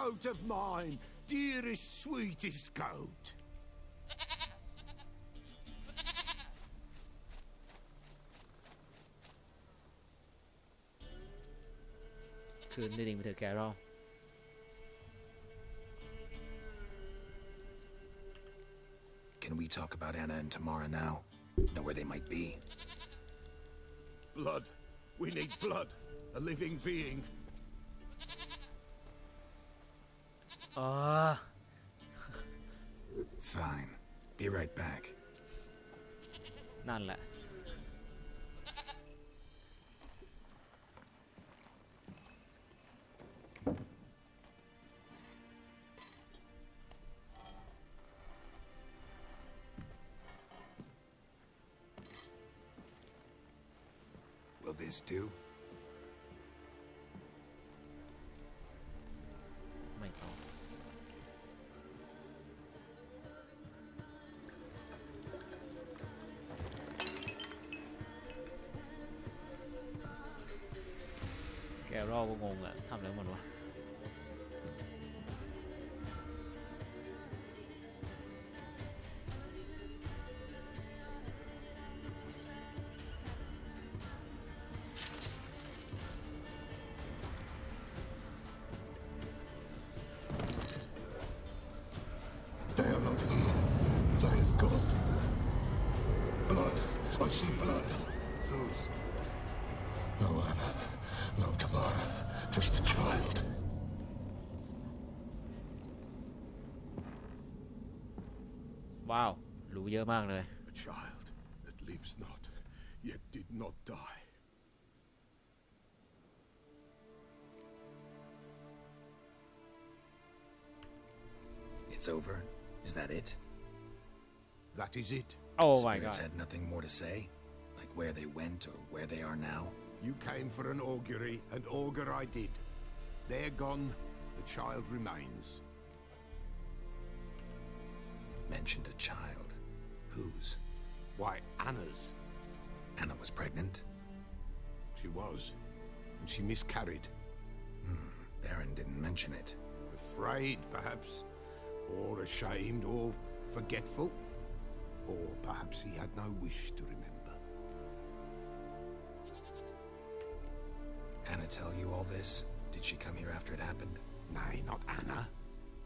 goat of mine, dearest, sweetest goat. คืนได้ดิ่งไปเถอะแกรอล Can we talk about Anna and Tamara now? Know where they might be? Blood. We need blood. A living being. อ๋อ Fine. Be right back. นั่นแหละ Will this do? ไม่ต้องแกรอลก็งงอะทำอะไรหมดวะ They are not here. They have gone. Blood. I see blood. Whose? No Anna. No Tamara. Just a child. ว้าว รู้เยอะมากเลย A child that lives not, yet did not die. It's over? Is that it? That is it. Oh my Spirits god had nothing more to say? Like where they went or where they are now? You came for an augury, and augur I did. They're gone. The child remains. Mentioned a child. Whose? Why, Anna's. Anna was pregnant? She was. And she miscarried. Baron didn't mention it. Afraid, perhaps. Or ashamed, or forgetful. Or perhaps he had no wish to remember. Anna tell you all this? Did she come here after it happened? Nay, not Anna.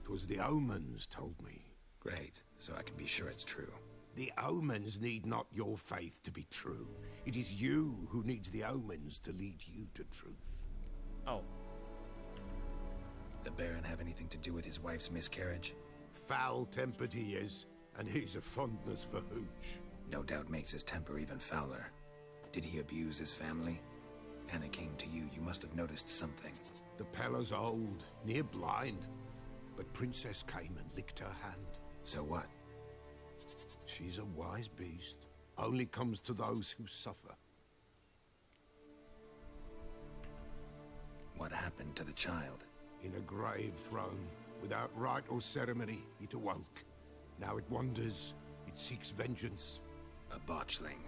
'Twas the omens told me. Great, so I can be sure it's true. The omens need not your faith to be true. It is you who needs the omens to lead you to truth. Oh. The Baron have anything to do with his wife's miscarriage? Foul-tempered he is, and he's a fondness for hooch. No doubt makes his temper even fouler. Did he abuse his family? Anna came to you, you must have noticed something. The Pella's old, near blind, but Princess came and licked her hand. So what? She's a wise beast. Only comes to those who suffer. What happened to the child? In a grave thrown, without rite or ceremony, it awoke. Now it wanders, it seeks vengeance. A botchling.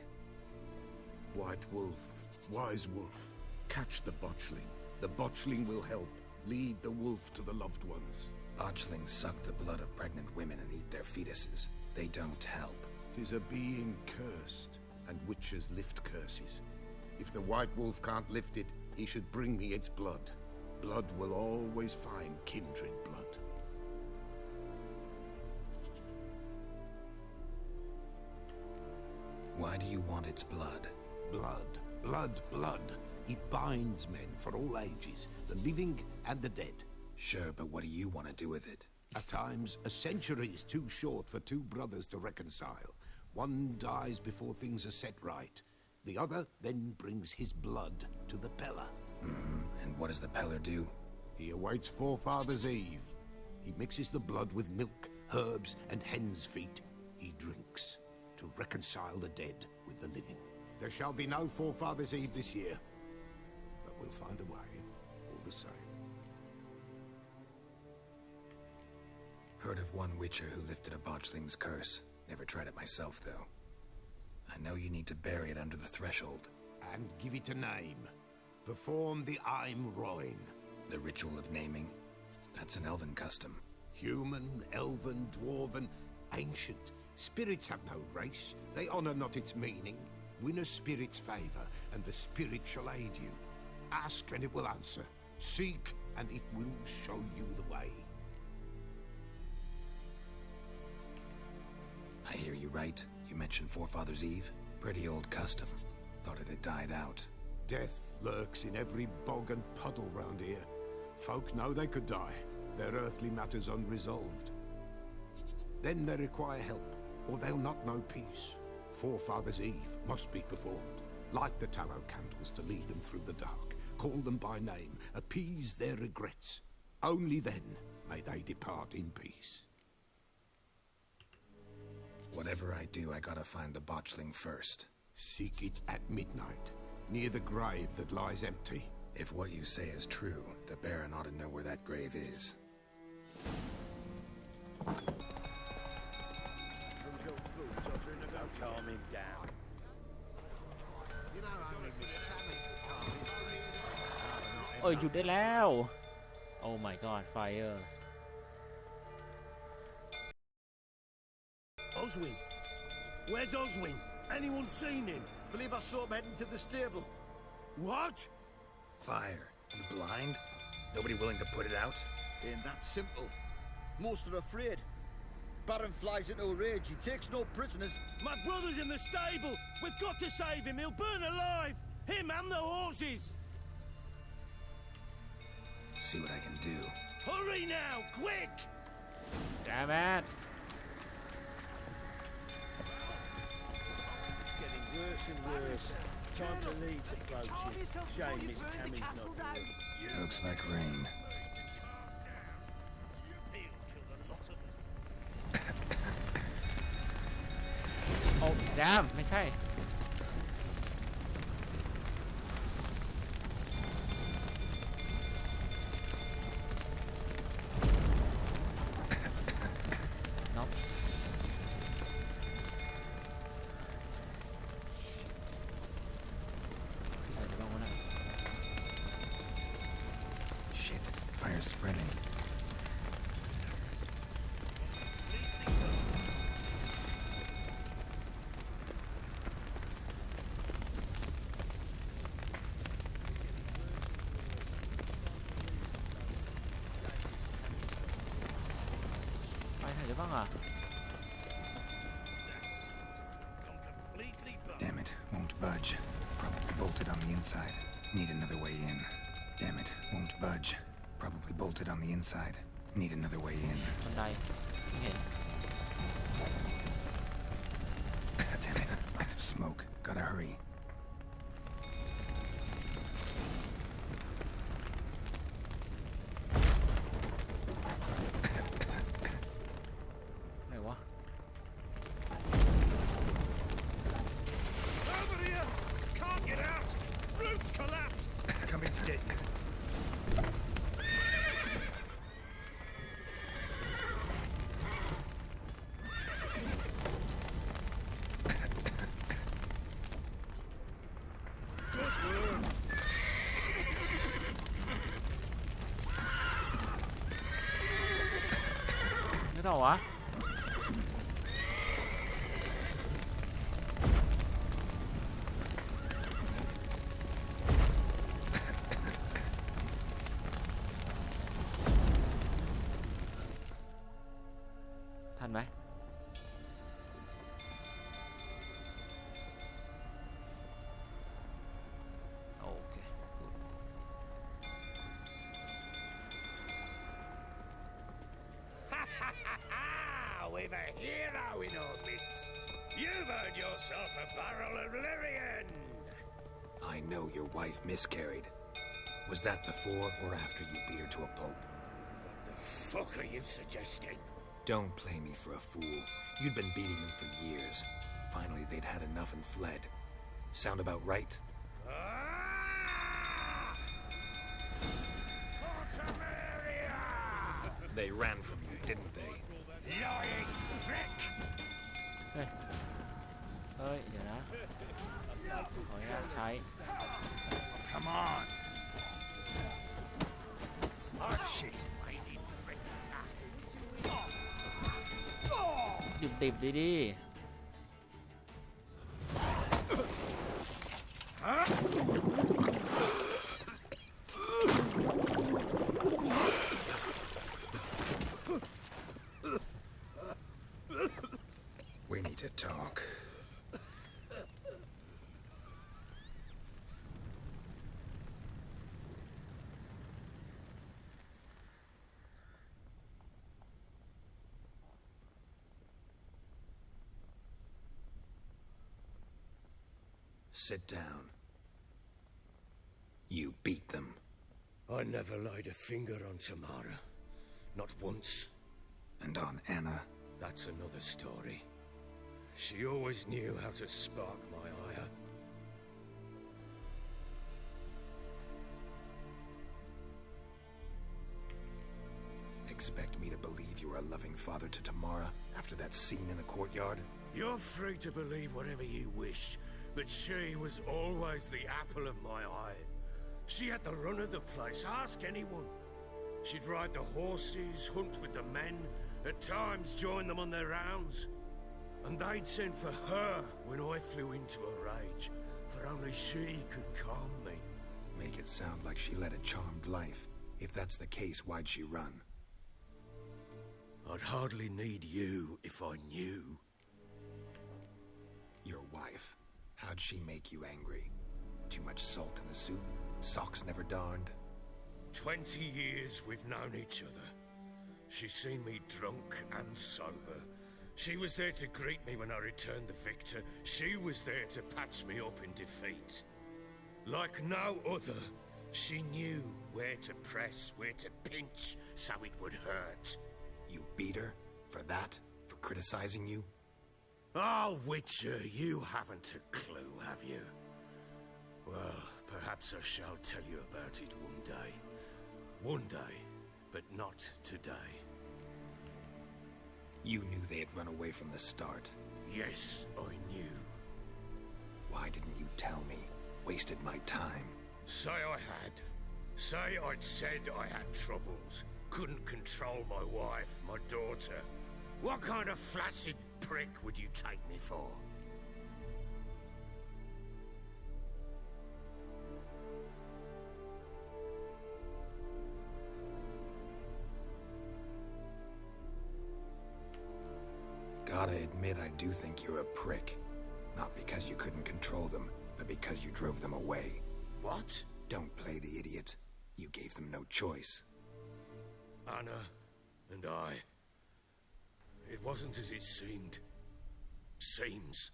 White wolf, wise wolf, catch the botchling. The botchling will help, lead the wolf to the loved ones. Botchlings suck the blood of pregnant women and eat their fetuses. They don't help. 'Tis a being cursed, and witches lift curses. If the white wolf can't lift it, he should bring me its blood. Blood will always find kindred blood. Why do you want its blood? Blood, blood, blood. It binds men for all ages, the living and the dead. Sure, but what do you want to do with it? At times, a century is too short for two brothers to reconcile. One dies before things are set right. The other then brings his blood to the Pella. And what does the Peller do? He awaits Forefather's Eve. He mixes the blood with milk, herbs, and hen's feet. He drinks to reconcile the dead with the living. There shall be no Forefather's Eve this year, but we'll find a way, all the same. Heard of one witcher who lifted a botchling's curse. Never tried it myself, though. I know you need to bury it under the threshold. And give it a name. Perform the Aim Roin. The ritual of naming? That's an elven custom. Human, elven, dwarven, ancient. Spirits have no race. They honor not its meaning. Win a spirit's favor, and the spirit shall aid you. Ask, and it will answer. Seek, and it will show you the way. I hear you right. You mentioned Forefathers' Eve? Pretty old custom. Thought it had died out. Death lurks in every bog and puddle round here. Folk know they could die, their earthly matters unresolved. Then they require help, or they'll not know peace. Forefathers' Eve must be performed. Light the tallow candles to lead them through the dark. Call them by name, appease their regrets. Only then may they depart in peace. Whatever I do, I gotta find the botchling first. Seek it at midnight, near the grave that lies empty. If what you say is true, the Baron ought to know where that grave is. Calm him down. You know, only Miss Tammy could calm his feelings. เอ้ยหยุดได้แล้ว Oh my god fire Oswin? Where's Oswin? Anyone seen him? Believe I saw him heading to the stable. What? Fire. You blind? Nobody willing to put it out? Ain't that simple. Most are afraid. Baron flies into a rage. He takes no prisoners. My brother's in the stable. We've got to save him. He'll burn alive. Him and the horses. See what I can do. Hurry now, quick! damn it It's getting worse and worse. Time to leave the approaching. Shame Miss Tammy's not here. Looks like rain. Oh damn ไม่ใช่น็อกอะไรบ้างวะน่ะ Shit. Fire's spreading. Damn it, won't budge. Probably bolted on the inside. Need another way in. Damn it, won't budge. Probably bolted on the inside. Need another way in. บันไดไม่เห็น Damn it, lots of smoke. Gotta hurry. ไหนวะ Over here! Can't get out! Roof's collapsed! Coming to get you. Good work! นี่ต่อวะ ทันไหมโอเค We've a hero in our midst. You've earned yourself a barrel of Lyrian. I know your wife miscarried. Was that before or after you beat her to a pulp? What the fuck are you suggesting? Don't play me for a fool. You'd been beating them for years. Finally, they'd had enough and fled. Sound about right? Ah! Fortamaria! They ran from you, didn't they? Lying prick! เฮ้ย เฮ้ย เดี๋ยวนะ ขออนุญาตใช้ Come on! Oh shit! ดิบดี We need to talk. Sit down. You beat them. I never laid a finger on Tamara. Not once. And on Anna. That's another story. She always knew how to spark my ire. Expect me to believe you were a loving father to Tamara after that scene in the courtyard? You're free to believe whatever you wish, but she was always the apple of my eye. She had the run of the place, ask anyone. She'd ride the horses, hunt with the men, at times join them on their rounds. And they'd send for her when I flew into a rage, for only she could calm me. Make it sound like she led a charmed life. If that's the case, why'd she run? I'd hardly need you if I knew. Your wife. How'd she make you angry? Too much salt in the soup? Socks never darned? 20 years we've known each other. She's seen me drunk and sober. She was there to greet me when I returned the victor. She was there to patch me up in defeat. Like no other, she knew where to press, where to pinch, so it would hurt. You beat her? For that? For criticizing you? Oh, Witcher, you haven't a clue, have you? Well, perhaps I shall tell you about it one day. One day, but not today. You knew they had run away from the start. Yes, I knew. Why didn't you tell me? Wasted my time. Say I had. Say I'd said I had troubles. Couldn't control my wife, my daughter. What kind of flaccid prick would you take me for? Gotta admit, I do think you're a prick. Not because you couldn't control them, but because you drove them away. What? Don't play the idiot. You gave them no choice. Anna and I. It wasn't as it seemed. Seems.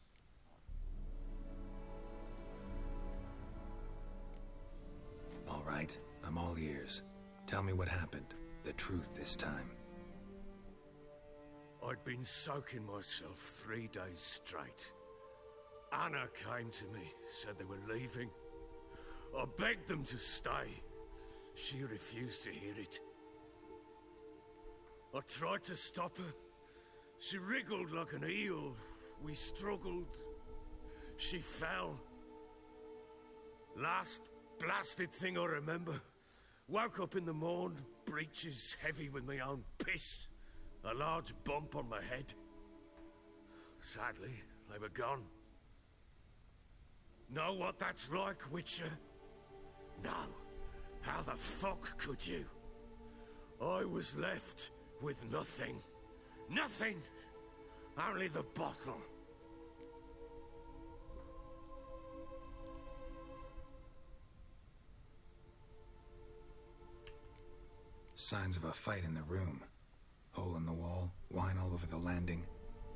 All right, I'm all ears. Tell me what happened. The truth this time. I'd been soaking myself 3 days straight. Anna came to me, said they were leaving. I begged them to stay. She refused to hear it. I tried to stop her. She wriggled like an eel. We struggled. She fell. Last blasted thing I remember. Woke up in the morn, breeches heavy with my own piss. A large bump on my head. Sadly, they were gone. Know what that's like, Witcher? No. How the fuck could you? I was left with nothing. Nothing! Only the bottle. Signs of a fight in the room. Hole in the wall, wine all over the landing.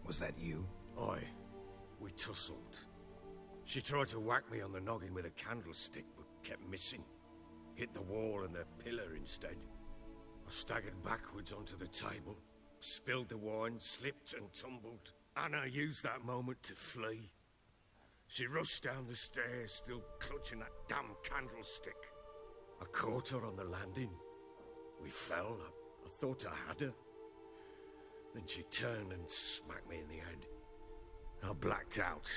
Was that you? Aye. We tussled. She tried to whack me on the noggin with a candlestick, but kept missing. Hit the wall and a pillar instead. I staggered backwards onto the table, spilled the wine, slipped and tumbled. Anna used that moment to flee. She rushed down the stairs, still clutching that damn candlestick. I caught her on the landing. We fell. I thought I had her. Then she turned and smacked me in the head. I blacked out.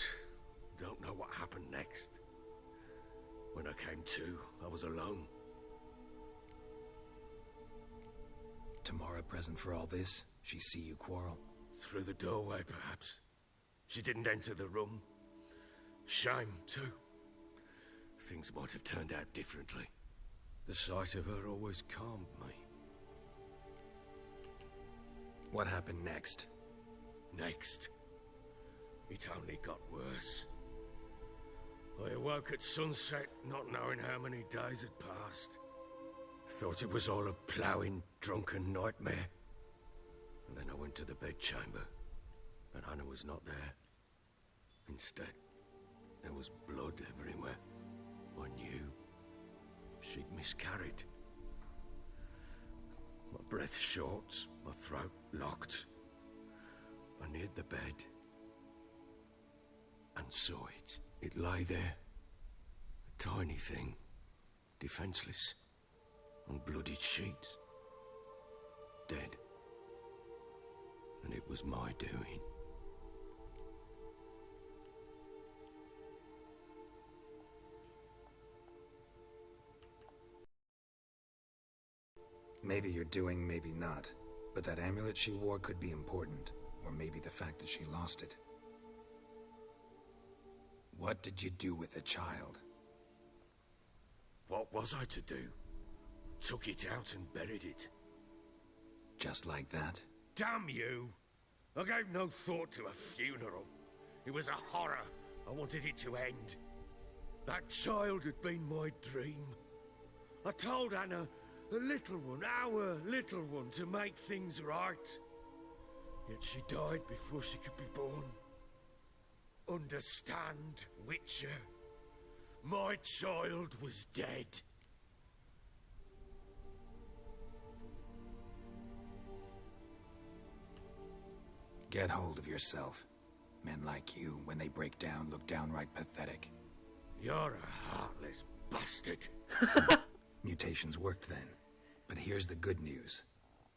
Don't know what happened next. When I came to, I was alone. Tamara present for all this? She see you quarrel? Through the doorway, perhaps. She didn't enter the room. Shame, too. Things might have turned out differently. The sight of her always calmed me. What happened next? Next, it only got worse. I awoke at sunset, not knowing how many days had passed. Thought it was all a ploughing, drunken nightmare. And then I went to the bedchamber, but Anna was not there. Instead, there was blood everywhere. I knew she'd miscarried. My breath short, my throat locked. I neared the bed and saw it. It lay there, a tiny thing, defenseless, on bloodied sheets, dead. And it was my doing. Maybe you're doing, maybe not. But that amulet she wore could be important. Or maybe the fact that she lost it. What did you do with the child? What was I to do? Took it out and buried it. Just like that? Damn you! I gave no thought to a funeral. It was a horror. I wanted it to end. That child had been my dream. I told Anna, the little one, our little one, to make things right. Yet she died before she could be born. Understand, Witcher? My child was dead. Get hold of yourself. Men like you, when they break down, look downright pathetic. You're a heartless bastard. Mutations worked then. But here's the good news.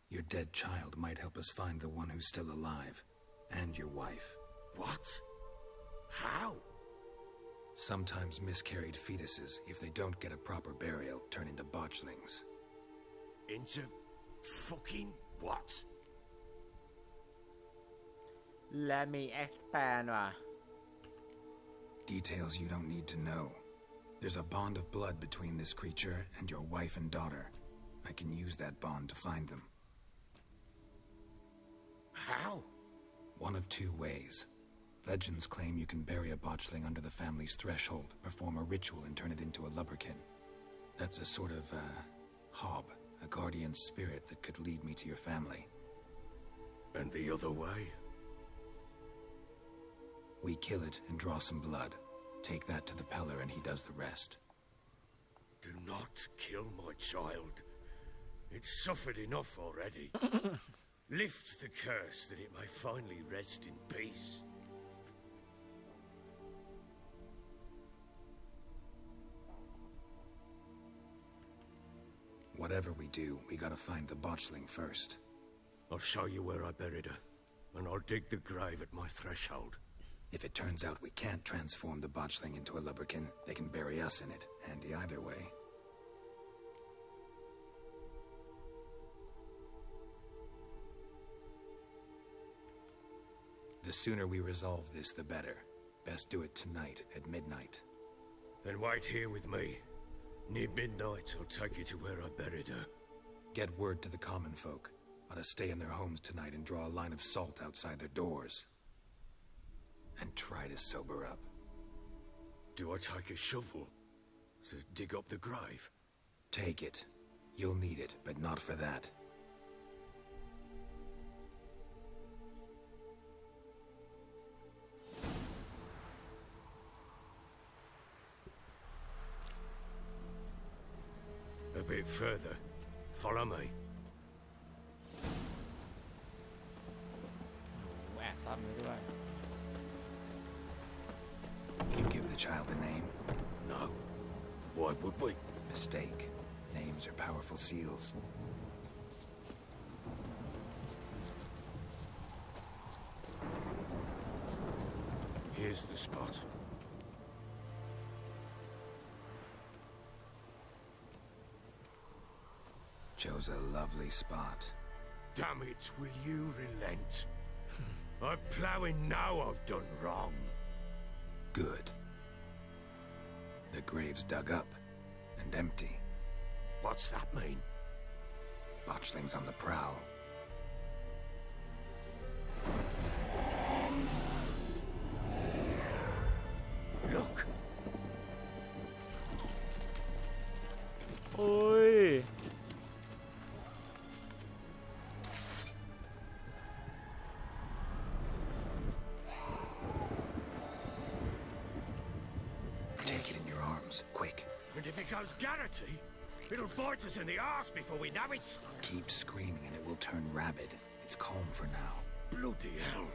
Your dead child might help us find the one who's still alive. And your wife. What? How? Sometimes miscarried fetuses, if they don't get a proper burial, turn into botchlings. Into fucking what? Let me expand ว่ะ Details you don't need to know. There's a bond of blood between this creature and your wife and daughter. I can use that bond to find them. How? One of two ways. Legends claim you can bury a botchling under the family's threshold, perform a ritual and turn it into a lubberkin. That's a sort of, hob, a guardian spirit that could lead me to your family. And the other way? We kill it and draw some blood. Take that to the Peller and he does the rest. Do not kill my child. It's suffered enough already. Lift the curse that it may finally rest in peace. Whatever we do, we gotta find the botchling first. I'll show you where I buried her, and I'll dig the grave at my threshold. If it turns out we can't transform the botchling into a lubberkin, they can bury us in it. Handy either way. The sooner we resolve this, the better. Best do it tonight, at midnight. Then wait here with me. Near midnight, I'll take you to where I buried her. Get word to the common folk. Ought to stay in their homes tonight and draw a line of salt outside their doors. And try to sober up. Do I take a shovel to dig up the grave? Take it. You'll need it, but not for that. A bit further. Follow me. แอบซ้ำด้วย You give the child a name? No. Why would we? Mistake. Names are powerful seals. Here's the spot. Chose a lovely spot. Damn it, will you relent? I'm ploughing now I've done wrong. Good. The grave's dug up and empty. What's that mean? Botchling's on the prowl. Look! โอ้ย Take it in your arms, quick. And if it goes Garrity, it'll bite us in the arse before we know it. Keep screaming and it will turn rabid. It's calm for now. Bloody hell.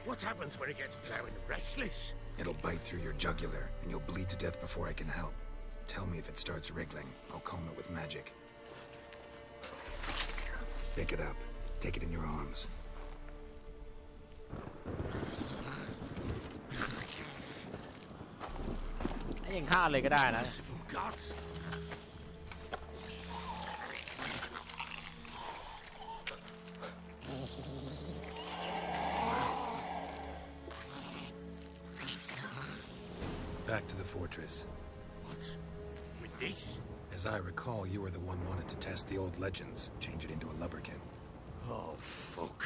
What happens when it gets ploughing restless? It'll bite through your jugular and you'll bleed to death before I can help. Tell me if it starts wriggling. I'll calm it with magic. Pick it up. Take it in your arms. ยังฆ่าเลยก็ได้นะ Merciful gods. Back to the fortress. What? With this? As I recall, you were the one wanted to test the old legends, change it into a lubberkin. Oh, fuck.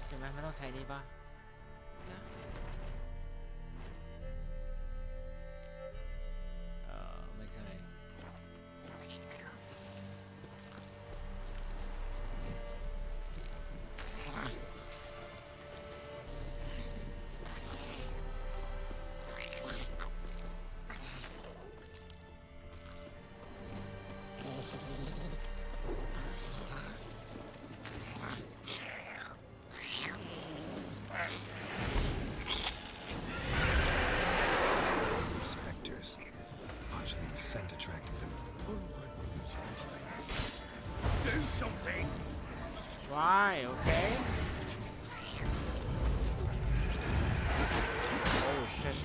ใช่ไหมไม่ต้องใช้นี่ป่ะนะไม่ใช่ Spectres. Botchling's scent attracted them. Do something! Try, okay? Oh shit.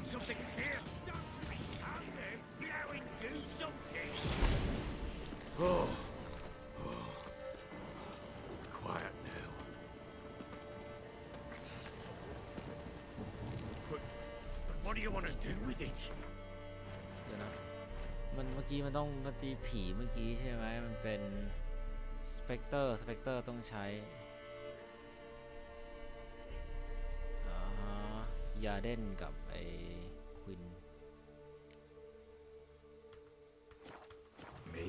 Something fierce. Don't you stand there. Blowing, do something. Oh. Quiet now. But what do you want to do with it? เดี๋ยวนะมันเมื่อกี้มันต้องมันตีผีเมื่อกี้ใช่ไหมมันเป็นสเปกเตอร์ต้องใช้ยาเด่นกับไอ้ควิน Me?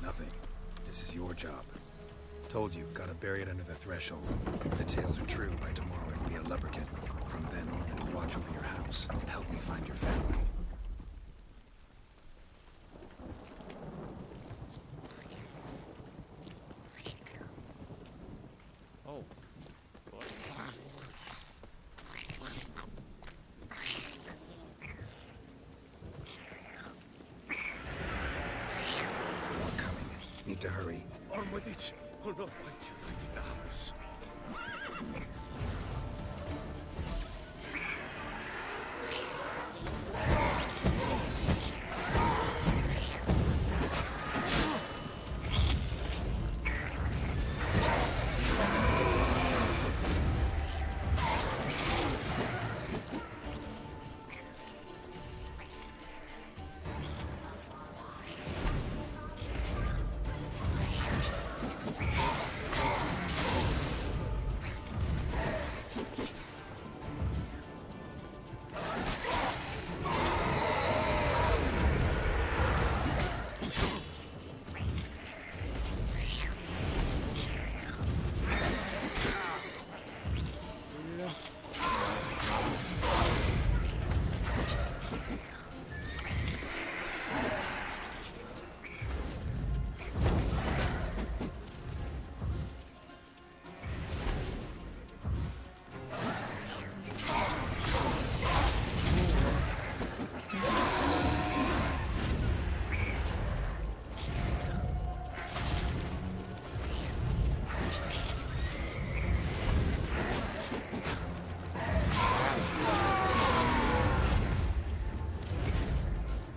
Nothing. This is your job. Told you, gotta bury it under the threshold. If the tales are true, by tomorrow it'll be a lubberkin. From then on, it'll watch over your house and help me find your family. Oh. Need to hurry. On with it. I'll not wait till they devour us.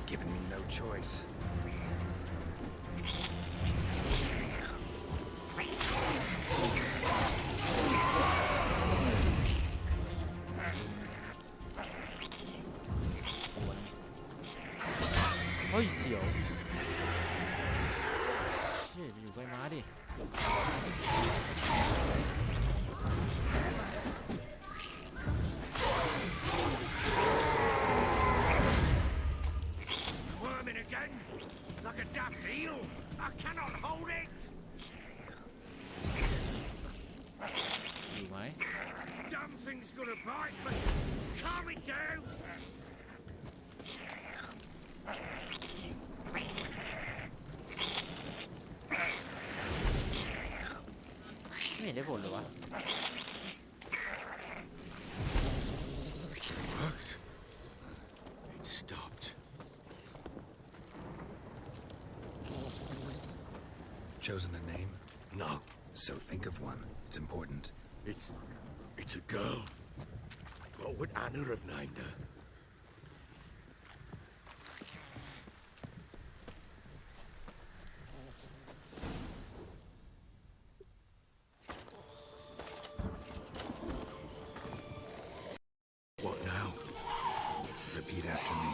given me no choice. เฮ้ยเสียวเฮ้ยไปอยู่ใกล้ม้าดิ Squirming again, like a daft eel. I cannot hold it. อยู่ไหม Damn thing's gonna bite, but calm it down. ไม่เห็นได้ผลเลยวะ Worked. It stopped. Chosen a name? No, So think of one. It's important. it's a girl. What would Anna have named her? What now? Repeat after me.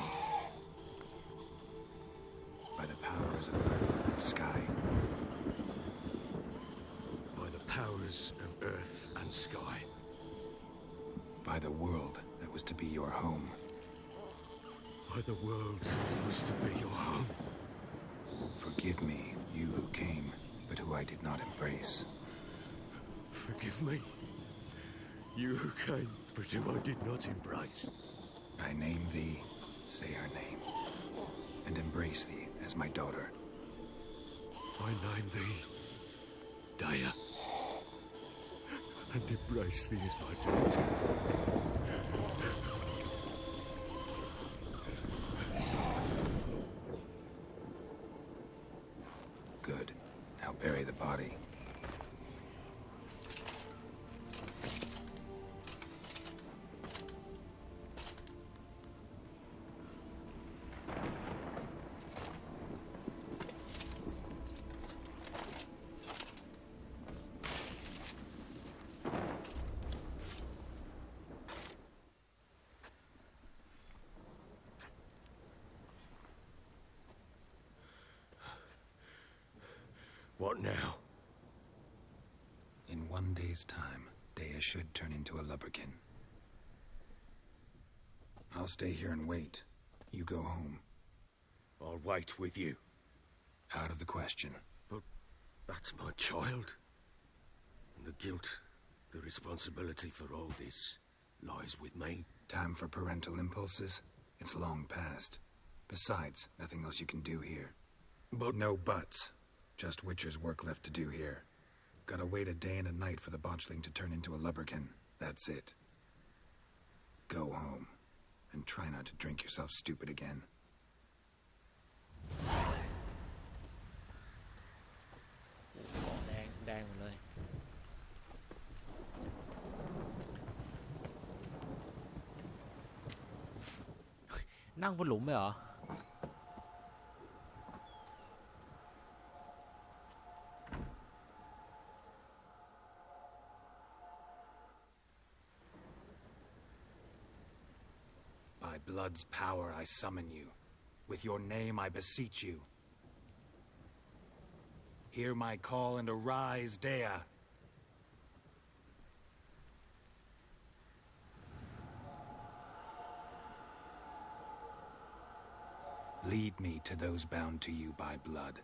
By the powers of earth and sky. By the powers of earth and sky. By the world that was to be your home. By the world that was to be your home. Forgive me, you who came, but who I did not embrace. Forgive me. You who came, but who I did not embrace. I name thee, say her name, and embrace thee as my daughter. I name thee Daya, and embrace thee as my daughter. Good. Now bury the body. What now? In 1 day's time, Dea should turn into a lubberkin. I'll stay here and wait. You go home. I'll wait with you. Out of the question. But that's my child. And the guilt, the responsibility for all this lies with me. Time for parental impulses? It's long past. Besides, nothing else you can do here. But No buts. Just Witcher's work left to do here. Gotta wait a day and a night for the botchling to turn into a lubberkin. That's it. Go home. And try not to drink yourself stupid again. แดงแดงหมดเลย นั่งบนหลุมเลยเหรอ By blood's power I summon you. With your name I beseech you. Hear my call and arise, Dea. Lead me to those bound to you by blood.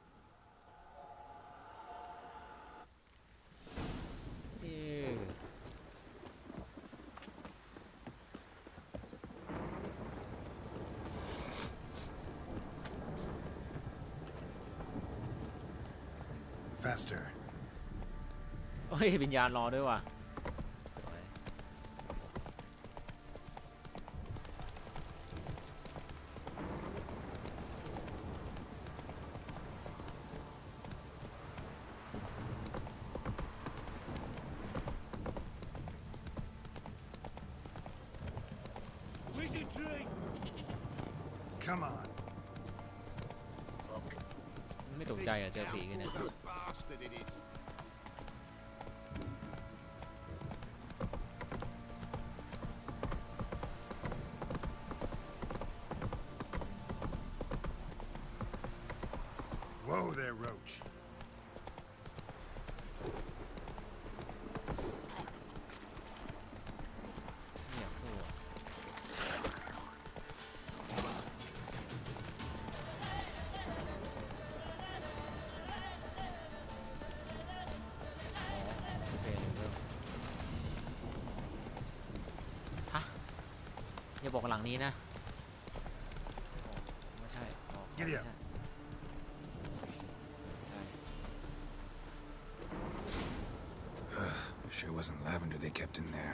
เอ๊ะ Faster. เฮ้ยวิญญาณรอด้วยว่ะสวย Wizardry! Come on. ไม่ตกใจอ่ะเจอผีกันเนี่ย Bastard it is. Whoa there, Roach. ไม่อยากสู้อ่ะโอเคเริ่มฮะอย่าบอกหลังนี้นะไม่ใช่ไม่ใช่ Sure wasn't lavender they kept in there.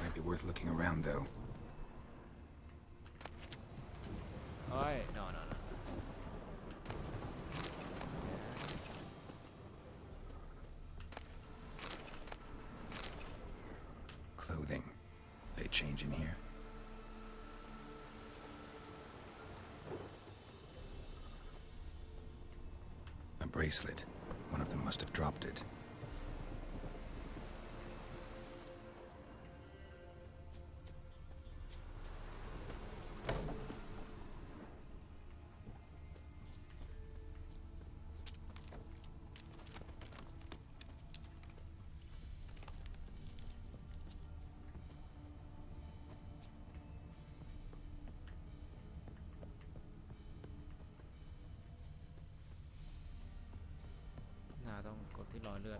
Might be worth looking around, though. เฮ้ย no Clothing. They change in here? A bracelet. One of them must have dropped it.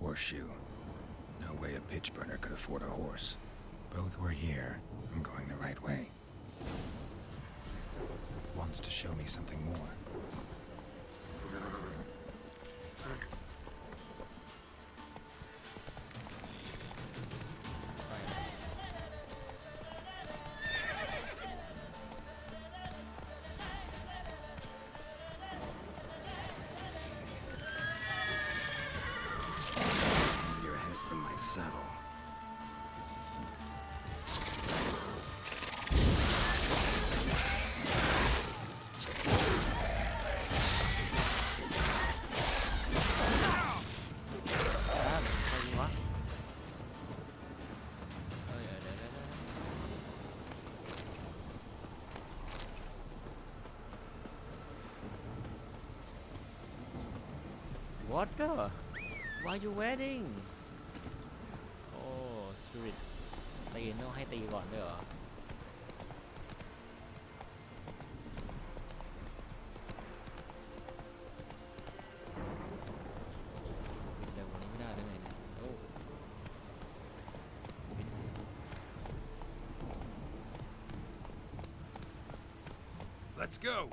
Horseshoe. No way a pitch burner could afford a horse. Both were here. I'm going the right way. Wants to show me something more. What the? Why are you waiting? Oh, spirit. ตีนต้องให้ตีก่อนด้วยเหรอเร็วกว่านี้ไม่ได้ได้ไงเนี่ยโอ้ Let's go.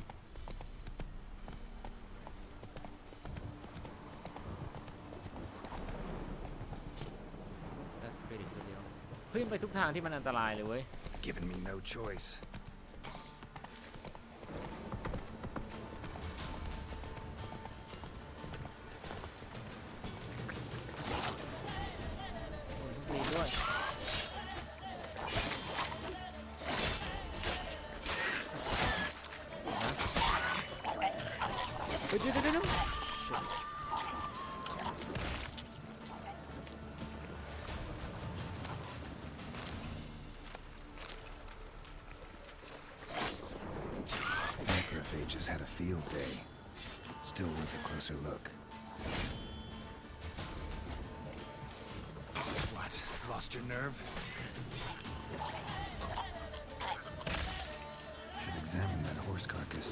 That's spirit ตัวเดียวเฮ้ยไปทุกทางที่มันอันตรายเลยเว้ย Given me no choice. Macrophages had a field day. Still worth a closer look. What? Lost your nerve? Should examine that horse carcass.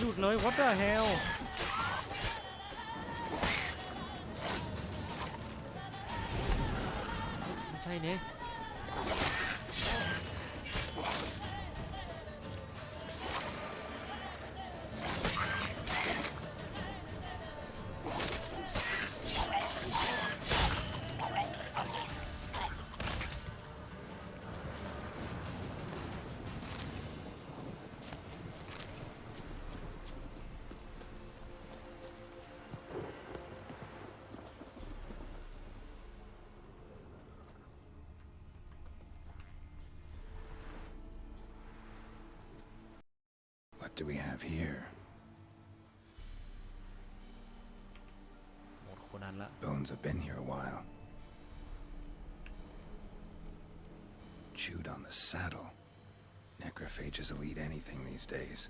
หยุดเลย What the hell ไม่ใช่เนี่ย What do we have here? หมดคนนั้นละ Bones have been here a while. Chewed on the saddle. Necrophages will eat anything these days.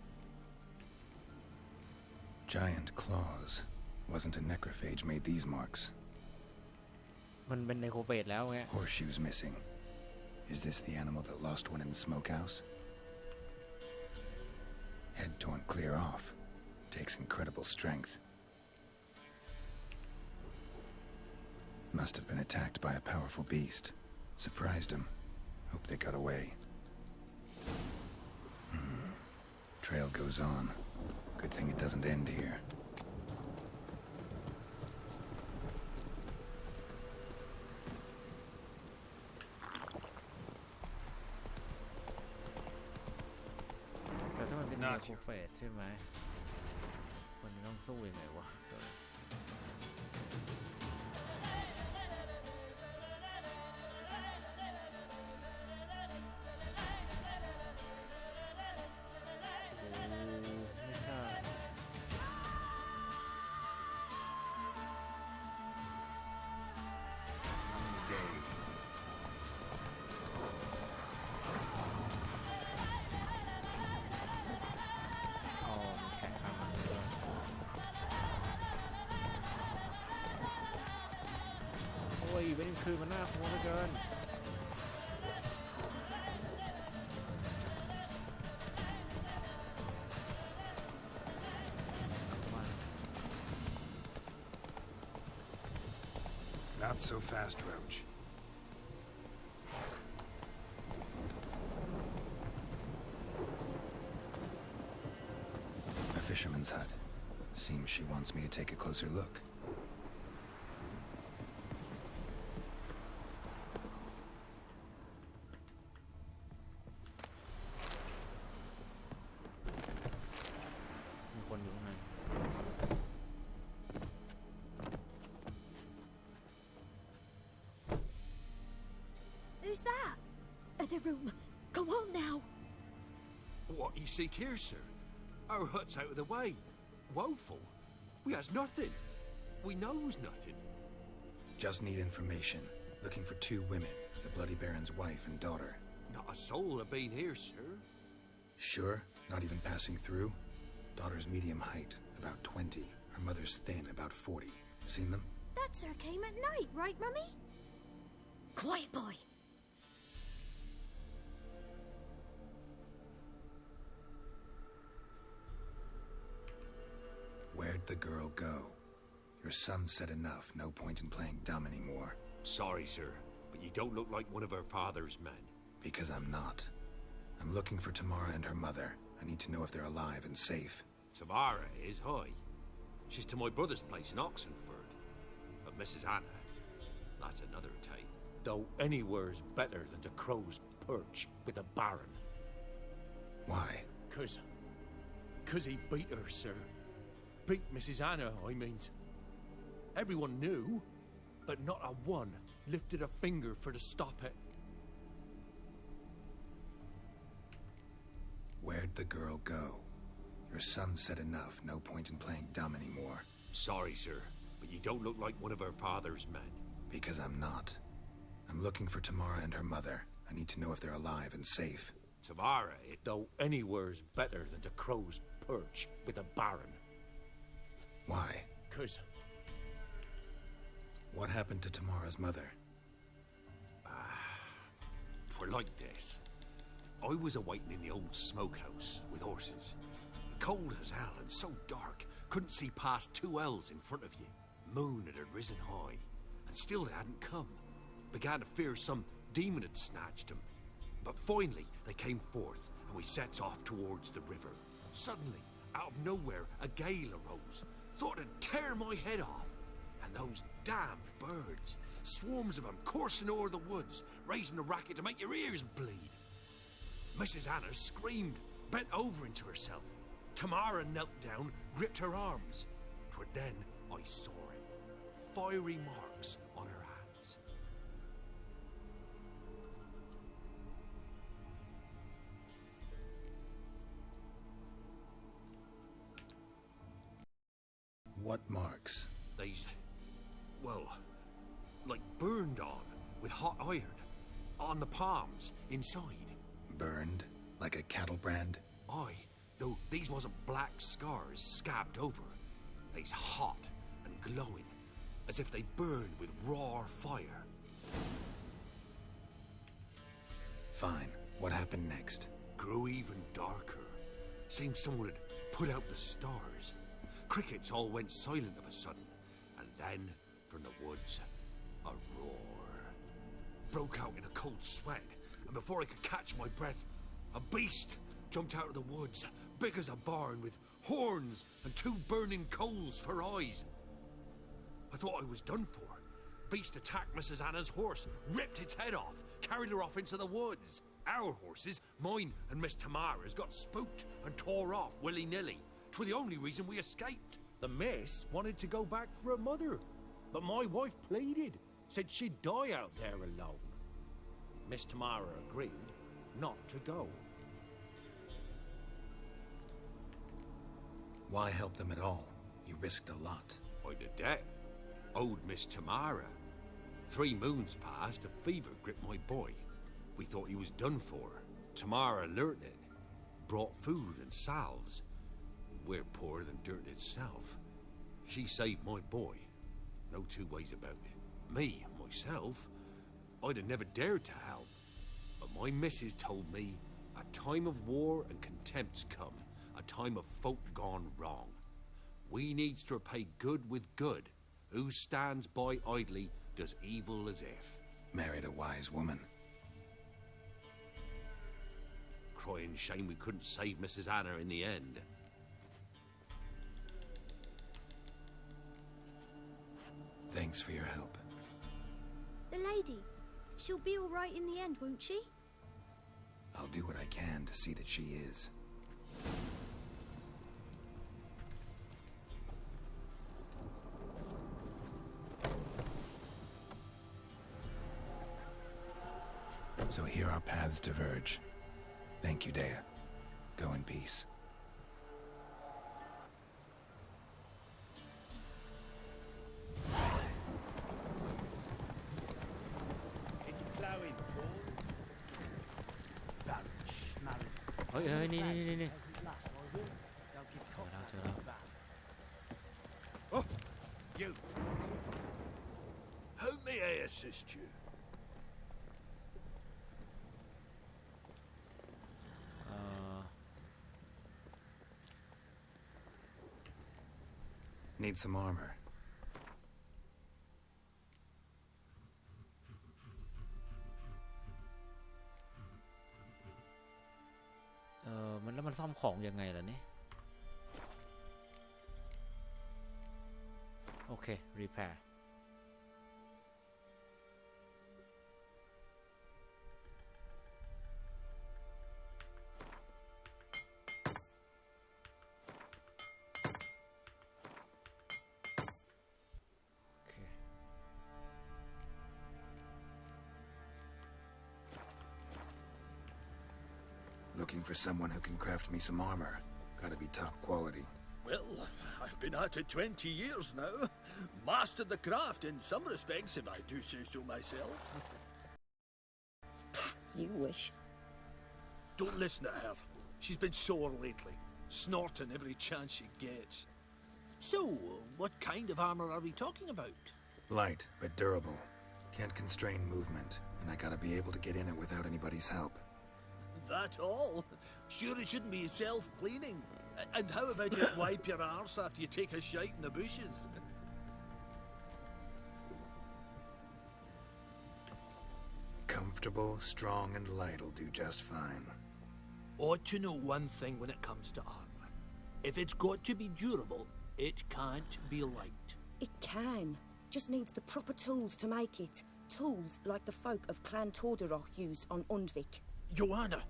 Giant claws. Wasn't a necrophage made these marks. มันเป็นไนโครเฟจแล้วไง Horseshoes missing. Is this the animal that lost one in the smokehouse? Head torn clear off. Takes incredible strength. Must have been attacked by a powerful beast. Surprised him. Hope they got away. Trail goes on. Good thing it doesn't end here.แต่ถ้ามันเป็นไนโครเฟจใช่ไหมมันต้องสู้ยังไงวะเป็นคือมันน่ากลัวเหลือเกิน Not so fast, Roach. A fisherman's hut. Seems she wants me to take a closer look. Who's that? The room. Go on now. What you seek here, sir? Our hut's out of the way. Woeful. We has nothing. We knows nothing. Just need information. Looking for 2 women. The Bloody Baron's wife and daughter. Not a soul have been here, sir. Sure? Not even passing through? Daughter's medium height, about 20. Her mother's thin, about 40. Seen them? That sir came at night, right, Mummy? Quiet, boy. Where'd the girl go? Your son said enough. No point in playing dumb anymore. Sorry, sir, but you don't look like one of our father's men. Because I'm not. I'm looking for Tamara and her mother. I need to know if they're alive and safe. Tamara is, hi. She's to my brother's place in Oxenford. But Mrs. Anna, that's another tale. Though anywhere's better than the Crow's Perch with a baron. Why? 'Cause he beat her, sir. Beat Mrs. Anna, I means. Everyone knew, but not a one lifted a finger for to stop it. Where'd the girl go? Your son said enough. No point in playing dumb anymore. Sorry, sir, but you don't look like one of our father's men. Because I'm not. I'm looking for Tamara and her mother. I need to know if they're alive and safe. Tamara, though anywhere's better than the Crow's Perch with a baron. Why? 'Cause what happened to Tamara's mother? 'Twere like this. I was awaiting in the old smokehouse with horses. Cold as hell and so dark, couldn't see past 2 ells in front of you. Moon had risen high, and still they hadn't come. Began to fear some demon had snatched him. But finally, they came forth, and we sets off towards the river. Suddenly, out of nowhere, a gale arose. Thought it'd tear my head off. And those damn birds, swarms of them coursing o'er the woods, raising a racket to make your ears bleed. Mrs. Anna screamed, bent over into herself. Tamara knelt down, gripped her arms. 'Twas then I saw it. Fiery marks on her hands. What marks? These, well, like burned on with hot iron. On the palms, inside. Burned? Like a cattle brand? Aye, though these wasn't black scars scabbed over. They's hot and glowing, as if they burned with raw fire. Fine. What happened next? Grew even darker. Seemed someone had put out the stars. Crickets all went silent of a sudden, and then, from the woods, a roar. Broke out in a cold sweat, and before I could catch my breath, a beast jumped out of the woods, big as a barn, with horns and 2 burning coals for eyes. I thought I was done for. Beast attacked Mrs. Anna's horse, ripped its head off, carried her off into the woods. Our horses, mine and Miss Tamara's, got spooked and tore off willy-nilly. 'Twas the only reason we escaped. The miss wanted to go back for her mother, but my wife pleaded, said she'd die out there alone. Miss Tamara agreed not to go. Why help them at all? You risked a lot. I'd a debt. Owed Miss Tamara. 3 moons passed, a fever gripped my boy. We thought he was done for. Tamara learnt it. Brought food and salves. We're poorer than dirt itself. She saved my boy. No 2 ways about it. Me, myself, I'd have never dared to help. But my missus told me a time of war and contempt's come. A time of folk gone wrong. We needs to repay good with good. Who stands by idly does evil as if. Married a wise woman. Crying shame we couldn't save Mrs. Anna in the end. Thanks for your help. The lady. She'll be all right in the end, won't she? I'll do what I can to see that she is. So here our paths diverge. Thank you, Dea. Go in peace. Hey. Oh, you. How may I assist you? Need some armor. มันซ่อมของยังไงล่ะนี่โอเค repair Looking for someone who can craft me some armor. Gotta be top quality. Well, I've been at it 20 years now. Mastered the craft in some respects, if I do say so myself. You wish. Don't listen to her. She's been sore lately, snorting every chance she gets. So, what kind of armor are we talking about? Light, but durable. Can't constrain movement, and I gotta be able to get in it without anybody's help. That all? Sure it shouldn't be self-cleaning. And how about you wipe your arse after you take a shite in the bushes? Comfortable, strong, and light'll do just fine. Ought to know one thing when it comes to armor. If it's got to be durable, it can't be light. It can. Just needs the proper tools to make it. Tools like the folk of Clan Torderoch used on Undvik. Joanna,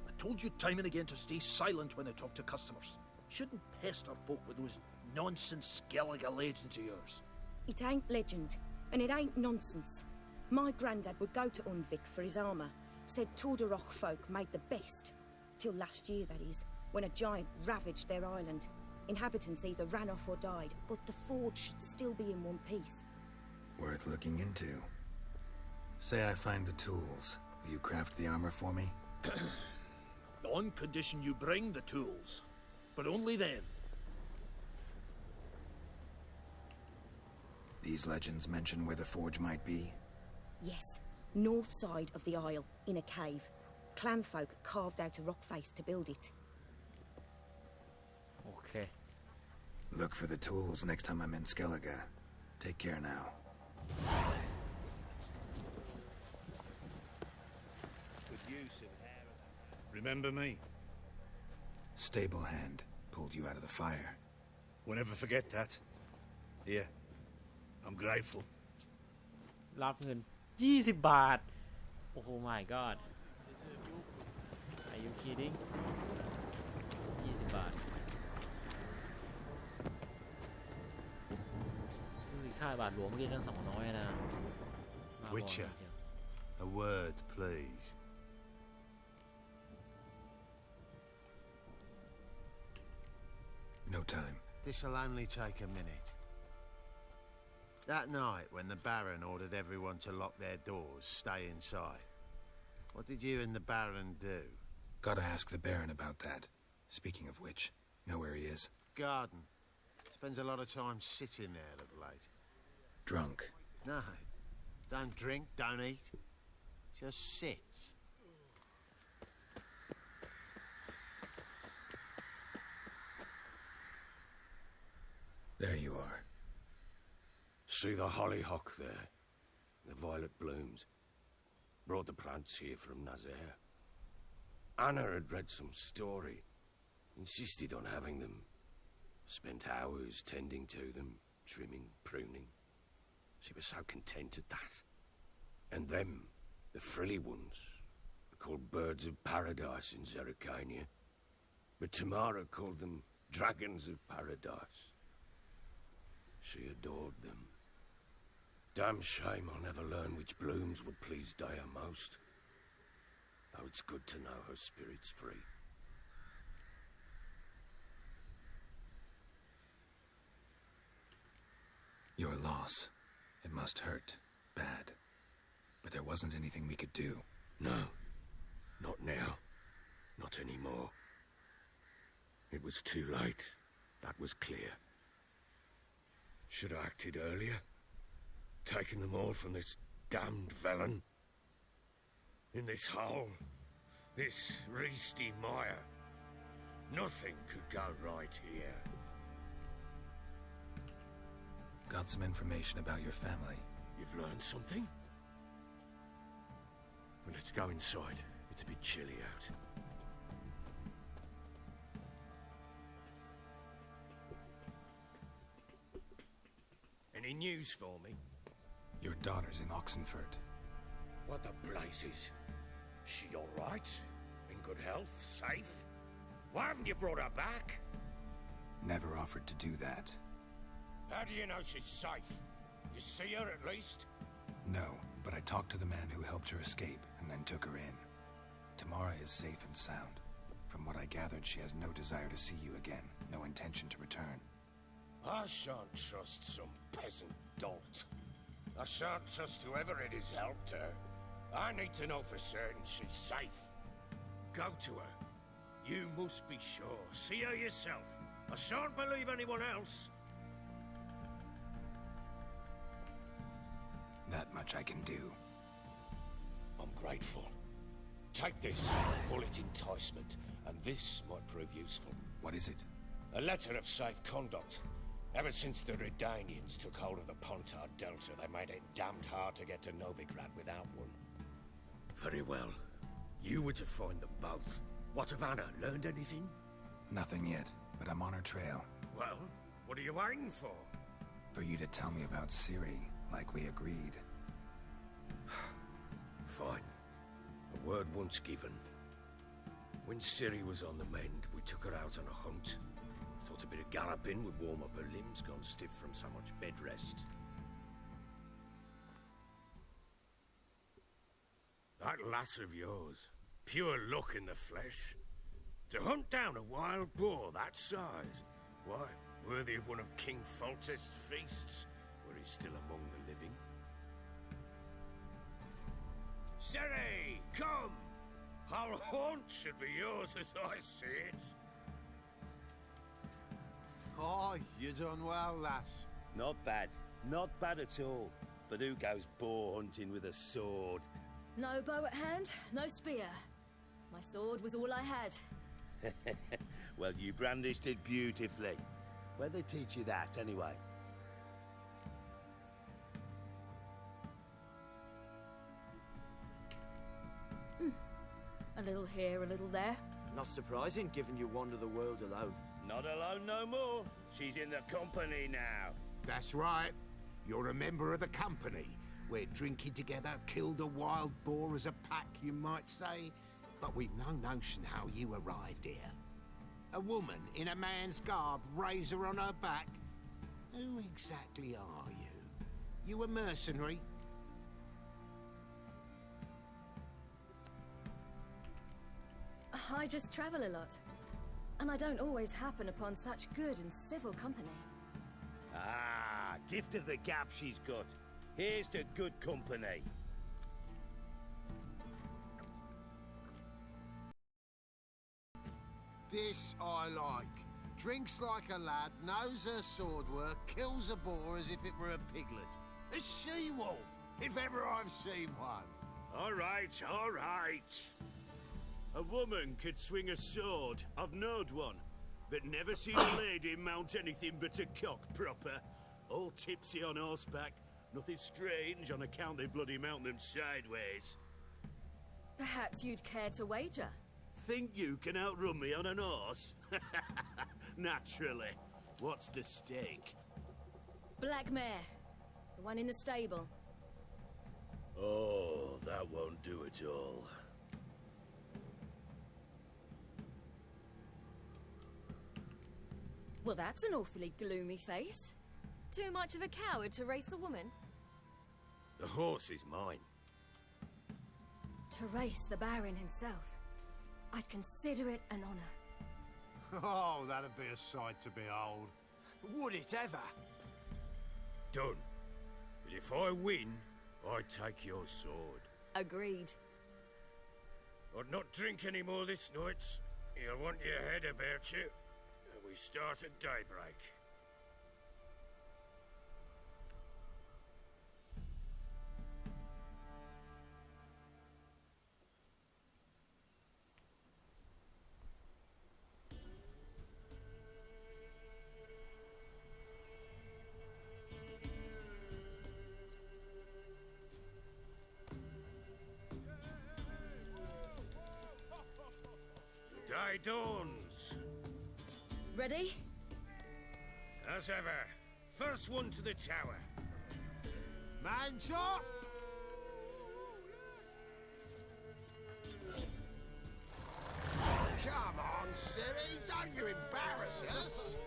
I told you time and again to stay silent when I talk to customers. Shouldn't pester folk with those nonsense Skellige legends of yours. It ain't legend, and it ain't nonsense. My granddad would go to Undvik for his armour. Said Torderoch folk made the best. Till last year, that is, when a giant ravaged their island. Inhabitants either ran off or died, but the forge should still be in one piece. Worth looking into. Say I find the tools. Will you craft the armor for me? On condition you bring the tools. But only then. These legends mention where the forge might be? Yes, north side of the isle, in a cave. Clanfolk carved out a rock face to build it. Okay. Look for the tools next time I'm in Skellige. Take care now. Remember me? Stable hand pulled you out of the fire. We'll never forget that. Here. I'm grateful. รับเงิน20 บาท โอ้โห my god Are you kidding 20 บาทนี่ค่าบาทหลวงเมื่อกี้ตั้ง200นะ Witcher a word please No time. This'll only take a minute. That night when the Baron ordered everyone to lock their doors, stay inside. What did you and the Baron do? Gotta ask the Baron about that. Speaking of which, know where he is? Garden. Spends a lot of time sitting there of late. Drunk. No. Don't drink, don't eat. Just sits. There you are. See the hollyhock there? The violet blooms. Brought the plants here from Nazaire. Anna had read some story. Insisted on having them. Spent hours tending to them, trimming, pruning. She was so content at that. And them, the frilly ones, are called birds of paradise in Zerrikania. But Tamara called them dragons of paradise. She adored them. Damn shame I'll never learn which blooms would please Dea most. Though it's good to know her spirit's free. Your loss. It must hurt. Bad. But there wasn't anything we could do. No. Not now. Not anymore. It was too late. That was clear. Should have acted earlier. Taken them all from this damned felon. In this hole. This reesty mire. Nothing could go right here. Got some information about your family. You've learned something? Well, let's go inside. It's a bit chilly out. Any news for me? Your daughter's in Oxenford. What the blazes? She all right? In good health? Safe? Why haven't you brought her back? Never offered to do that. How do you know she's safe? You see her at least? No, but I talked to the man who helped her escape and then took her in. Tamara is safe and sound. From what I gathered, she has no desire to see you again, no intention to return. I shan't trust some peasant dolt. I shan't trust whoever it is helped her. I need to know for certain she's safe. Go to her. You must be sure. See her yourself. I shan't believe anyone else. That much I can do. I'm grateful. Take this, call it enticement, and this might prove useful. What is it? A letter of safe conduct. Ever since the Redanians took hold of the Pontard Delta, they made it damned hard to get to Novigrad without one. Very well. You were to find them both. What of Anna? Learned anything? Nothing yet, but I'm on her trail. Well, what are you waiting for? For you to tell me about Ciri, like we agreed. Fine. A word once given. When Ciri was on the mend, we took her out on a hunt. Thought a bit of galloping would warm up her limbs, gone stiff from so much bed rest. That lass of yours, pure luck in the flesh. To hunt down a wild boar that size, why, worthy of one of King Foltest's feasts, were he still among the living. Ciri, come! Our haunt should be yours as I see it. Oh, you done well, lass. Not bad. Not bad at all. But who goes boar hunting with a sword? No bow at hand, no spear. My sword was all I had. Well, you brandished it beautifully. Where'd they teach you that, anyway? A little here, a little there. Not surprising, given you wander the world alone. Not alone no more. She's in the company now. That's right. You're a member of the company. We're drinking together, killed a wild boar as a pack, you might say. But we've no notion how you arrived here. A woman in a man's garb, razor on her back. Who exactly are you? You a mercenary? I just travel a lot. And I don't always happen upon such good and civil company. Ah, gift of the gab she's got. Here's to good company. This I like. Drinks like a lad, knows her sword work, kills a boar as if it were a piglet. A she-wolf, if ever I've seen one. All right, all right. A woman could swing a sword. I've knowed one, but never seen a lady mount anything but a cock proper. All tipsy on horseback. Nothing strange on account they bloody mount them sideways. Perhaps you'd care to wager? Think you can outrun me on an horse? Naturally. What's the stake? Black mare. The one in the stable. Oh, that won't do it all. Well, that's an awfully gloomy face. Too much of a coward to race a woman? The horse is mine. To race the Baron himself. I'd consider it an honor. Oh, that'd be a sight to behold. Would it ever? Done. But if I win, I take your sword. Agreed. I'd not drink any more this night. You'll want your head about you. We start at daybreak. The day dawns. Ready? As ever, first one to the tower. Man chop! Come on, Ciri, don't you embarrass us!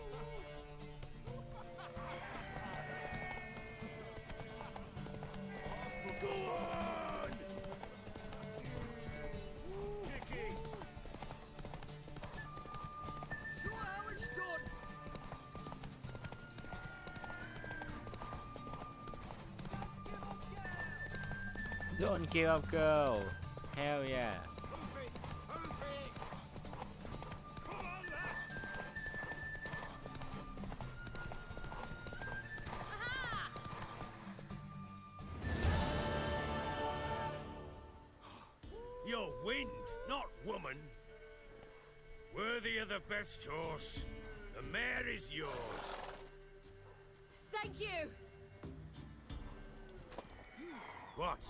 Go on! Kick it! Show how it's done! Don't give up, girl. Hell yeah. You're wind, not woman. Worthy of the best horse. The mare is yours. Thank you! What?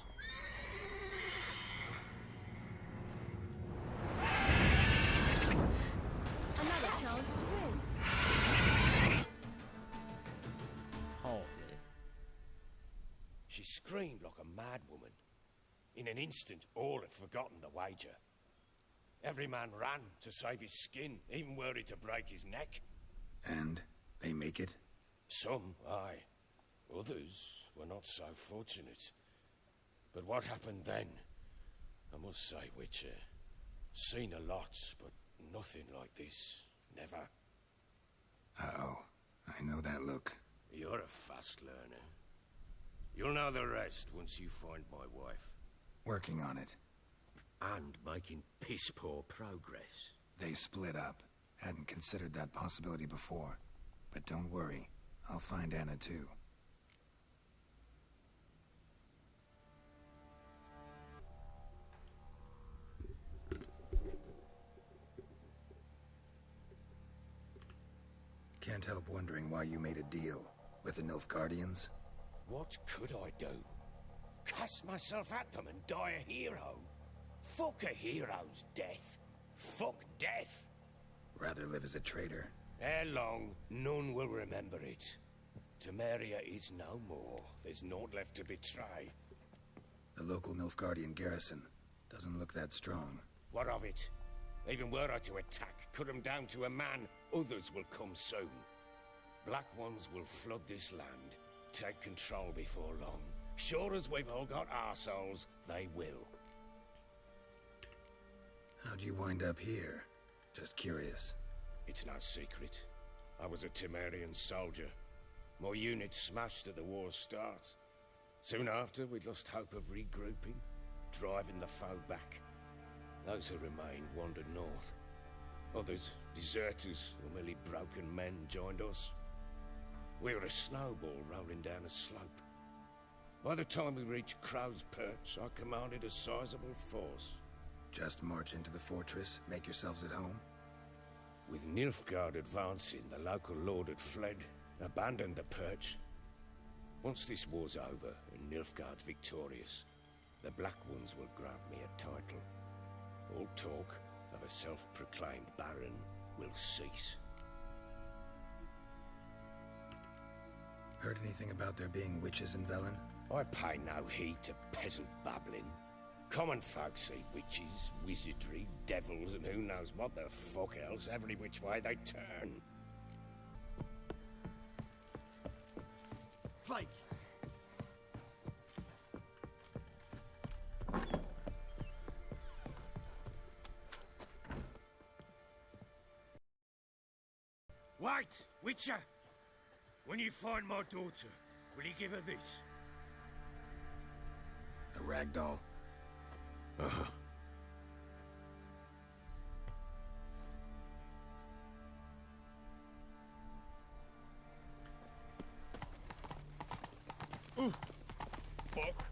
a mad woman. In an instant, all had forgotten the wager. Every man ran to save his skin, even worried to break his neck. And they make it? Some, aye. Others were not so fortunate. But what happened then? I must say, Witcher, seen a lot, but nothing like this. Never. Uh-oh. I know that look. You're a fast learner. You'll know the rest once you find my wife. Working on it. And making piss-poor progress. They split up. Hadn't considered that possibility before. But don't worry. I'll find Anna too. Can't help wondering why you made a deal with the Nilfgaardians. What could I do? Cast myself at them and die a hero? Fuck a hero's death. Fuck death. Rather live as a traitor. Ere long, none will remember it. Temeria is no more. There's naught left to betray. The local Nilfgaardian garrison doesn't look that strong. What of it? Even were I to attack, cut them down to a man, others will come soon. Black ones will flood this land, take control before long. Sure as we've all got arseholes, they will. How'd you wind up here? Just curious. It's no secret. I was a Temerian soldier. My unit smashed at the war's start. Soon after, we'd lost hope of regrouping, driving the foe back. Those who remained wandered north. Others, deserters or merely broken men, joined us. We were a snowball rolling down a slope. By the time we reached Crow's Perch, I commanded a sizable force. Just march into the fortress, make yourselves at home? With Nilfgaard advancing, the local lord had fled, abandoned the Perch. Once this war's over and Nilfgaard's victorious, the Black Ones will grant me a title. All talk of a self-proclaimed baron will cease. Heard anything about there being witches in Velen? I pay no heed to peasant babbling. Common folk see witches, wizardry, devils, and who knows what the fuck else every which way they turn. Flake! Wait, Witcher! When you find my daughter, will you give her this? A ragdoll? Uh-huh. Fuck.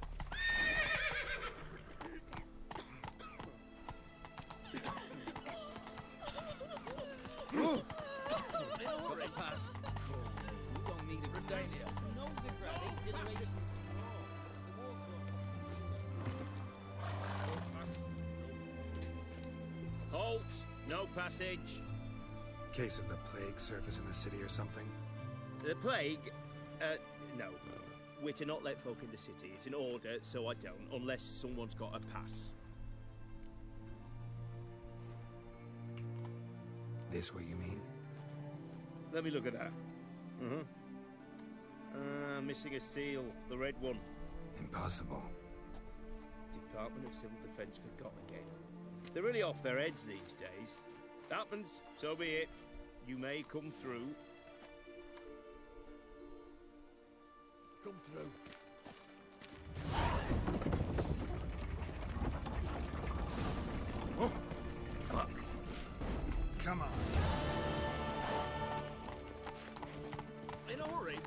Halt! No passage. Case of the plague surface in the city or something? The plague? No. We're to not let folk in the city. It's an order, so I don't, unless someone's got a pass. This what you mean? Let me look at that. Missing a seal. The red one. Impossible. Department of Civil Defence forgot again. They're really off their heads these days. Happens, so be it. You may come through. Come through. Oh, fuck. Come on. In a hurry.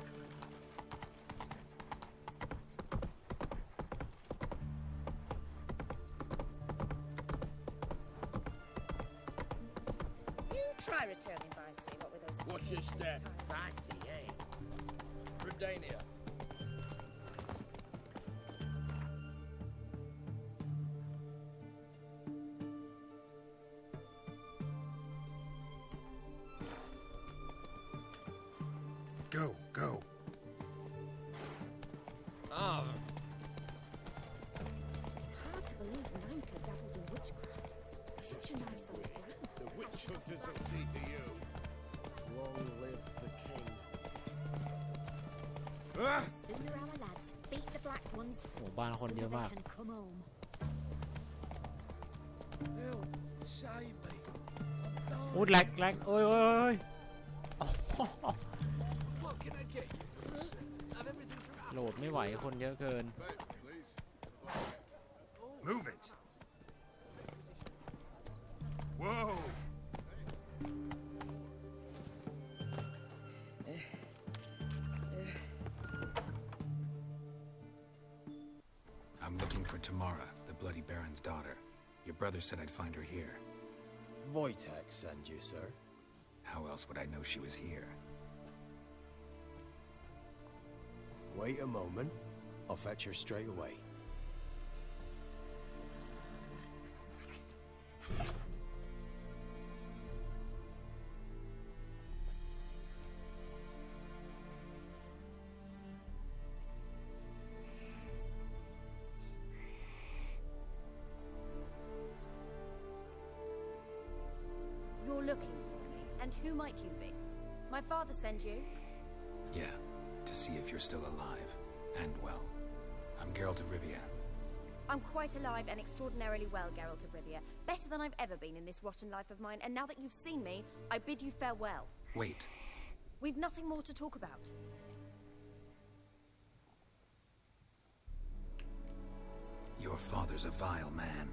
Try returning by sea, what with those... Watch your step. Fasty, eh? Redania. Go, go. Ah. soldiers will see to you. Long live the king. The sooner our lads beat the black ones, โอ้บ้านคนเย sooner อะ they มาก can come home. Help! Save me! โอ้แลกโอ้ย What can I get you? Have everything from โหลดไม่ไหวคนเยอะเกิน Move it! Whoa! I'm looking for Tamara, the Bloody Baron's daughter. Your brother said I'd find her here. Wojtek send you, sir. How else would I know she was here? Wait a moment. I'll fetch her straight away. You're looking for me, and who might you be? My father sent you? Yeah, to see if you're still alive. And well. I'm Geralt of Rivia. I'm quite alive and extraordinarily well, Geralt of Rivia. Better than I've ever been in this rotten life of mine, and now that you've seen me, I bid you farewell. Wait. We've nothing more to talk about. Your father's a vile man.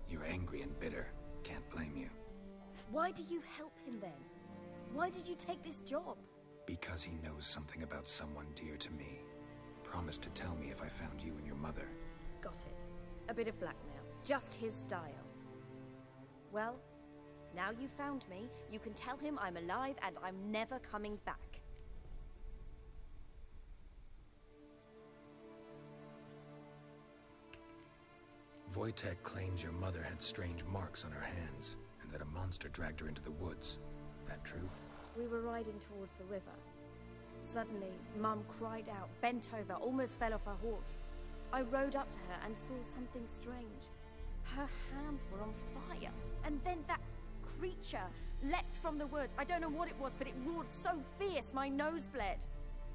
You're angry and bitter. Can't blame you. Why do you help him then? Why did you take this job? Because he knows something about someone dear to me. Promised to tell me if I found you and your mother. Got it. A bit of blackmail. Just his style. Well, now you've found me, you can tell him I'm alive and I'm never coming back. Wojtek claims your mother had strange marks on her hands, and that a monster dragged her into the woods. That true? We were riding towards the river. Suddenly, Mum cried out, bent over, almost fell off her horse. I rode up to her and saw something strange. Her hands were on fire. And then that creature leapt from the woods. I don't know what it was, but it roared so fierce, my nose bled.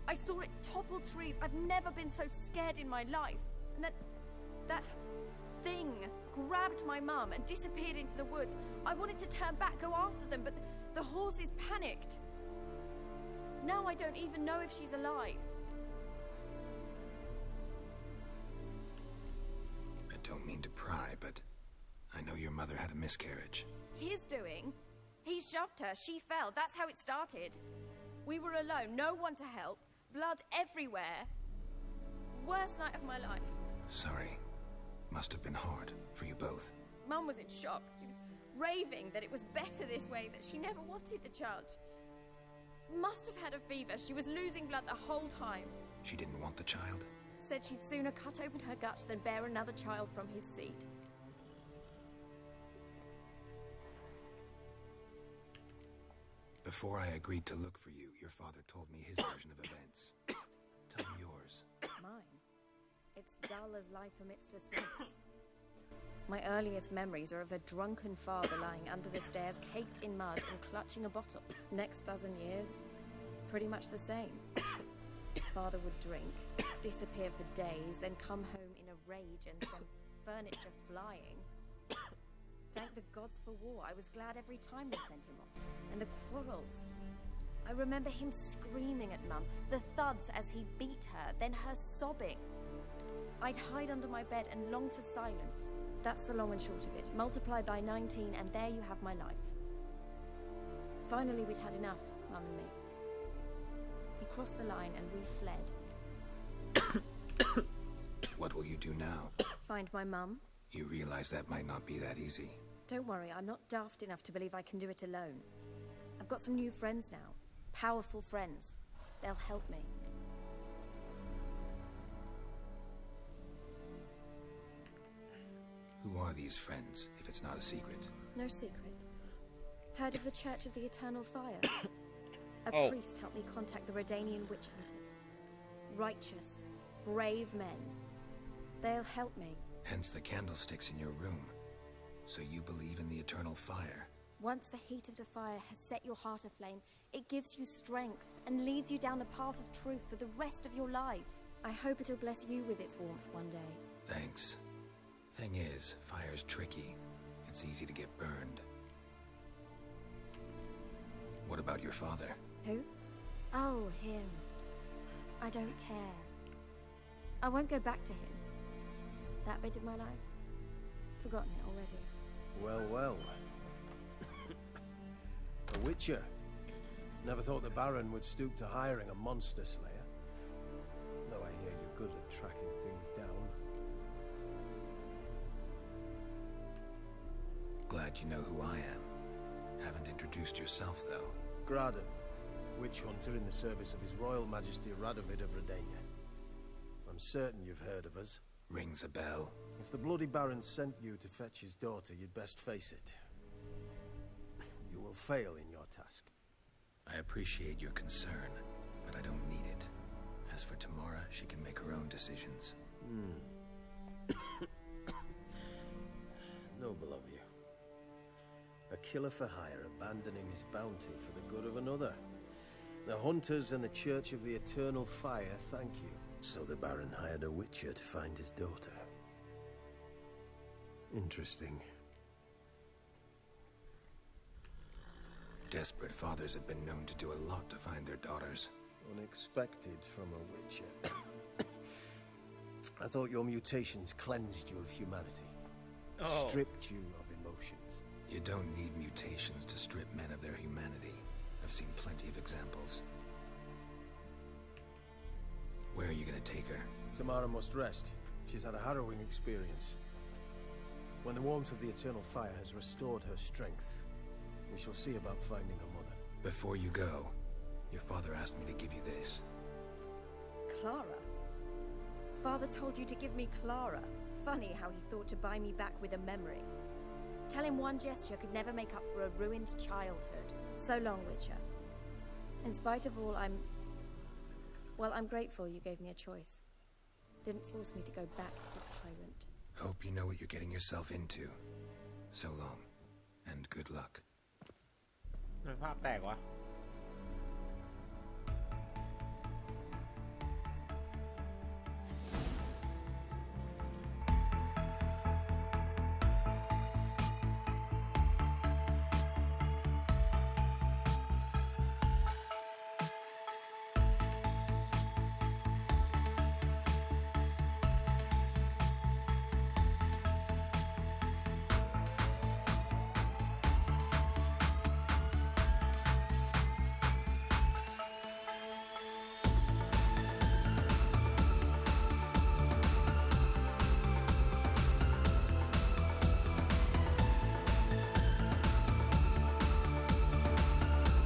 I saw it topple trees. I've never been so scared in my life. And that thing grabbed my mum and disappeared into the woods. I wanted to turn back, go after them, but the horses panicked. Now I don't even know if she's alive. I don't mean to pry, but I know your mother had a miscarriage. His doing? He shoved her, she fell, that's how it started. We were alone, no one to help, blood everywhere. Worst night of my life. Sorry. Must have been hard for you both. Mum was in shock. She was raving that it was better this way, that she never wanted the child. Must have had a fever. She was losing blood the whole time. She didn't want the child? Said she'd sooner cut open her gut than bear another child from his seed. Before I agreed to look for you, your father told me his version of events. Tell me yours. Mine? It's dull as life amidst the swamps. My earliest memories are of a drunken father lying under the stairs, caked in mud and clutching a bottle. Next dozen years, pretty much the same. Father would drink, disappear for days, then come home in a rage and send furniture flying. Thank the gods for war. I was glad every time they sent him off. And the quarrels. I remember him screaming at Mum, the thuds as he beat her, then her sobbing. I'd hide under my bed and long for silence. That's the long and short of it. Multiply by 19 and there you have my life. Finally we'd had enough, Mum and me. He crossed the line and we fled. What will you do now? Find my mum. You realize that might not be that easy. Don't worry, I'm not daft enough to believe I can do it alone. I've got some new friends now. Powerful friends. They'll help me. Who are these friends, if it's not a secret? No secret. Heard of the Church of the Eternal Fire? A priest helped me contact the Redanian witch hunters. Righteous, brave men. They'll help me. Hence the candlesticks in your room. So you believe in the eternal fire? Once the heat of the fire has set your heart aflame, it gives you strength and leads you down the path of truth for the rest of your life. I hope it'll bless you with its warmth one day. Thanks. Thing is, fire's tricky. It's easy to get burned. What about your father? Who? Oh, him. I don't care. I won't go back to him. That bit of my life? Forgotten it already. Well, well. A witcher. Never thought the Baron would stoop to hiring a monster slayer. Though I hear you're good at tracking things down. Glad you know who I am. Haven't introduced yourself, though. Graden, witch hunter in the service of His Royal Majesty Radovid of Redania. I'm certain you've heard of us. Rings a bell. If the Bloody Baron sent you to fetch his daughter, you'd best face it. You will fail in your task. I appreciate your concern, but I don't need it. As for Tamara, she can make her own decisions. Noble of you. A killer for hire abandoning his bounty for the good of another. The hunters and the Church of the Eternal Fire thank you. So the Baron hired a witcher to find his daughter. Interesting. Desperate fathers have been known to do a lot to find their daughters. Unexpected from a witcher. I thought your mutations cleansed you of humanity. Oh. Stripped you of emotions. You don't need mutations to strip men of their humanity. I've seen plenty of examples. Where are you gonna take her? Tamara must rest. She's had a harrowing experience. When the warmth of the Eternal Fire has restored her strength, we shall see about finding her mother. Before you go, your father asked me to give you this. Clara? Father told you to give me Clara. Funny how he thought to buy me back with a memory. Tell him one gesture could never make up for a ruined childhood. So long, Witcher. In spite of all, I'm grateful you gave me a choice. Didn't force me to go back to the tyrant. Hope you know what you're getting yourself into. So long, and good luck. มันภาพแตกวะ